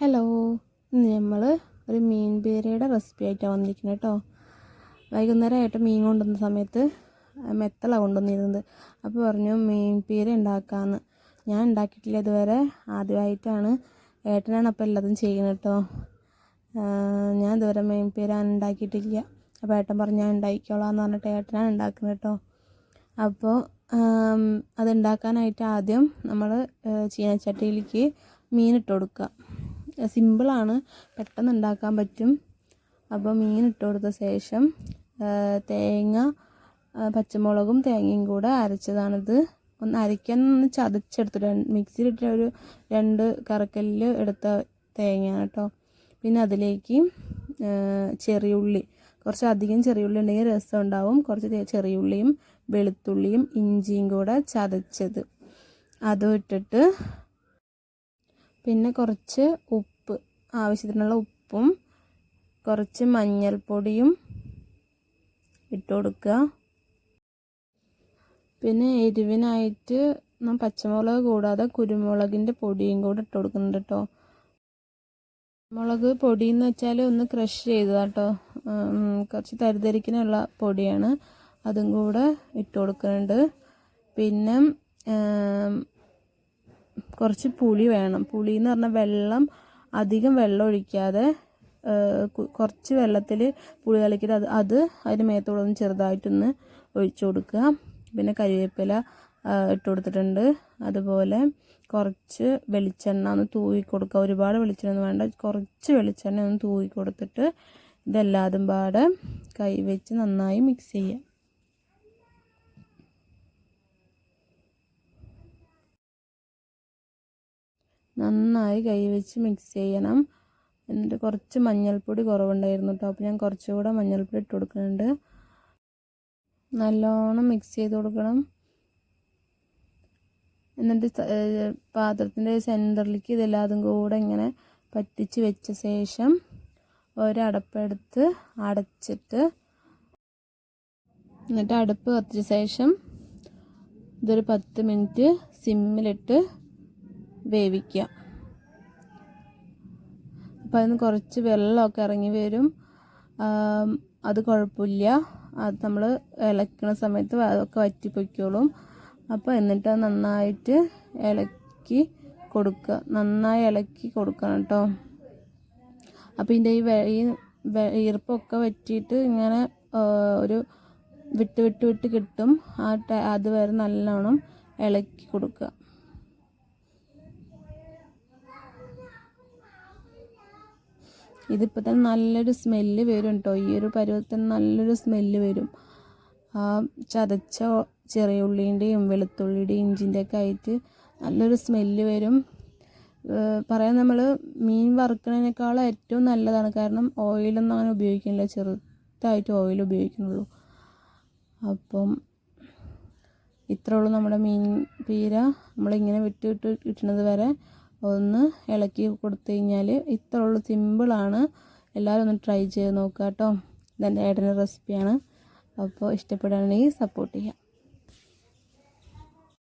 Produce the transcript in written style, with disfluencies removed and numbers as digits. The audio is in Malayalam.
ഹലോ, ഇന്ന് നമ്മൾ ഒരു മീൻ പീരയുടെ റെസിപ്പി ആയിട്ടാണ് വന്നിരിക്കുന്നത് കേട്ടോ. വൈകുന്നേരമായിട്ട് മീൻ കൊണ്ടുവന്ന സമയത്ത് മെത്തള കൊണ്ടുവന്നിരുന്നത്. അപ്പോൾ പറഞ്ഞു മീൻ പീര ഉണ്ടാക്കാമെന്ന്. ഞാൻ ഉണ്ടാക്കിയിട്ടില്ല ഇതുവരെ, ആദ്യമായിട്ടാണ്. ഏട്ടനാണ് അപ്പോൾ എല്ലാതും ചെയ്യുന്നത് കേട്ടോ. ഞാൻ ഇതുവരെ മീൻ പീര ഉണ്ടാക്കിയിട്ടില്ല. അപ്പോൾ ഏട്ടൻ പറഞ്ഞു ഞാൻ ഉണ്ടാക്കിക്കോളാം എന്ന് പറഞ്ഞിട്ട് ഏട്ടനാണ് ഉണ്ടാക്കുന്നത് കേട്ടോ. അപ്പോൾ അതുണ്ടാക്കാനായിട്ട് ആദ്യം നമ്മൾ ചീനച്ചട്ടിയിലേക്ക് മീനിട്ട് കൊടുക്കുക. സിമ്പിളാണ്, പെട്ടെന്ന് ഉണ്ടാക്കാൻ പറ്റും. അപ്പോൾ മീൻ ഇട്ട് കൊടുത്ത ശേഷം തേങ്ങ, പച്ചമുളകും തേങ്ങയും കൂടെ അരച്ചതാണിത്. ഒന്ന് ചതച്ചെടുത്തു. മിക്സിയിലിട്ട് ഒരു 2 കറക്കല്ലിൽ എടുത്ത തേങ്ങയാണ് കേട്ടോ. പിന്നെ അതിലേക്ക് ചെറിയുള്ളി, കുറച്ചധികം ചെറിയുള്ളി ഉണ്ടെങ്കിൽ രസം ഉണ്ടാവും. കുറച്ച് ചെറിയുള്ളിയും വെളുത്തുള്ളിയും ഇഞ്ചിയും കൂടെ ചതച്ചത് അതും ഇട്ടിട്ട്, പിന്നെ കുറച്ച് ഉപ്പ്, ആവശ്യത്തിനുള്ള ഉപ്പും കുറച്ച് മഞ്ഞൾപ്പൊടിയും ഇട്ട് കൊടുക്കുക. പിന്നെ എരിവിനായിട്ട് പച്ചമുളക് കൂടാതെ കുരുമുളകിൻ്റെ പൊടിയും കൂടെ ഇട്ട് കൊടുക്കുന്നുണ്ട് കേട്ടോ. മുളക് പൊടി എന്ന് വെച്ചാൽ ഒന്ന് ക്രഷ് ചെയ്തതാട്ടോ, കുറച്ച് തരിതരിക്കിനുള്ള പൊടിയാണ്, അതും കൂടെ ഇട്ട് കൊടുക്കുന്നുണ്ട്. പിന്നെ കുറച്ച് പുളി വേണം. പുളി എന്ന് പറഞ്ഞാൽ അധികം വെള്ളം ഒഴിക്കാതെ കുറച്ച് വെള്ളത്തിൽ പുളി കലക്കിയിട്ട് അത് അതിന് മേത്തോടെ ഒന്ന് ചെറുതായിട്ടൊന്ന് ഒഴിച്ചു കൊടുക്കുക. പിന്നെ കരിവേപ്പില ഇട്ട് കൊടുത്തിട്ടുണ്ട്. അതുപോലെ കുറച്ച് വെളിച്ചെണ്ണ ഒന്ന് തൂവി കൊടുക്കുക. ഒരുപാട് വെളിച്ചെണ്ണ ഒന്നും വേണ്ട, കുറച്ച് വെളിച്ചെണ്ണ ഒന്ന് തൂവി കൊടുത്തിട്ട് ഇതെല്ലാതും പാടെ കൈവച്ച് നന്നായി മിക്സ് ചെയ്യുക. നന്നായി കൈവച്ച് മിക്സ് ചെയ്യണം. എന്നിട്ട് കുറച്ച് മഞ്ഞൾപ്പൊടി കുറവുണ്ടായിരുന്നു കേട്ടോ, അപ്പോൾ ഞാൻ കുറച്ചുകൂടെ മഞ്ഞൾപ്പൊടി ഇട്ട് കൊടുക്കുന്നുണ്ട്. നല്ലോണം മിക്സ് ചെയ്ത് കൊടുക്കണം. എന്നിട്ട് പാത്രത്തിൻ്റെ സെൻറ്ററിലേക്ക് ഇതെല്ലാതും കൂടെ ഇങ്ങനെ പറ്റിച്ച് വെച്ച ശേഷം ഒരടപ്പെടുത്ത് അടച്ചിട്ട്, എന്നിട്ട് അടുപ്പ് കത്തിച്ച ശേഷം ഇതൊരു 10 മിനിറ്റ് സിമ്മിലിട്ട് വേവിക്കുക. അപ്പോൾ അതിന് കുറച്ച് വെള്ളമൊക്കെ ഇറങ്ങി വരും. അത് കുഴപ്പമില്ല, അത് നമ്മൾ ഇളക്കുന്ന സമയത്ത് അതൊക്കെ വറ്റിപ്പൊയ്ക്കോളും. അപ്പോൾ എന്നിട്ട് നന്നായിട്ട് ഇളക്കി കൊടുക്കുക. നന്നായി ഇളക്കി കൊടുക്കണം കേട്ടോ. അപ്പോൾ ഇതിൻ്റെ ഈ ഈർപ്പൊക്കെ വറ്റിയിട്ട് ഇങ്ങനെ ഒരു വിട്ട് കിട്ടും. അതുവരെ നല്ലോണം ഇളക്കി കൊടുക്കുക. ഇതിപ്പോൾ തന്നെ നല്ലൊരു സ്മെല്ല് വരും കേട്ടോ. ഈ ഒരു പരുവത്തിന് നല്ലൊരു സ്മെല്ല് വരും. ചതച്ച ചെറിയ ഉള്ളിൻ്റെയും വെളുത്തുള്ളിയുടെയും ഇഞ്ചിൻ്റെയൊക്കെ ആയിട്ട് നല്ലൊരു സ്മെല്ല് വരും. പറയാൻ നമ്മൾ മീൻ വറുക്കുന്നതിനേക്കാളും ഏറ്റവും നല്ലതാണ്. കാരണം ഓയിലൊന്നും അങ്ങനെ ഉപയോഗിക്കുന്നില്ല, ചെറുതായിട്ട് ഓയിൽ ഉപയോഗിക്കുന്നുള്ളൂ. അപ്പം ഇത്രേ ഉള്ളൂ നമ്മുടെ മീൻ പീര. നമ്മളിങ്ങനെ വിട്ട് കിട്ടുന്നത് വരെ ഒന്ന് ഇളക്കി കൊടുത്തു കഴിഞ്ഞാൽ ഇത്രേ ഉള്ളൂ. സിമ്പിളാണ്. എല്ലാവരും ഒന്ന് ട്രൈ ചെയ്ത് നോക്കുക കേട്ടോ. ഇതെൻ്റെ ഏട്ടൻ്റെ റെസിപ്പിയാണ്. അപ്പോൾ ഇഷ്ടപ്പെടുകയാണെങ്കിൽ സപ്പോർട്ട് ചെയ്യാം.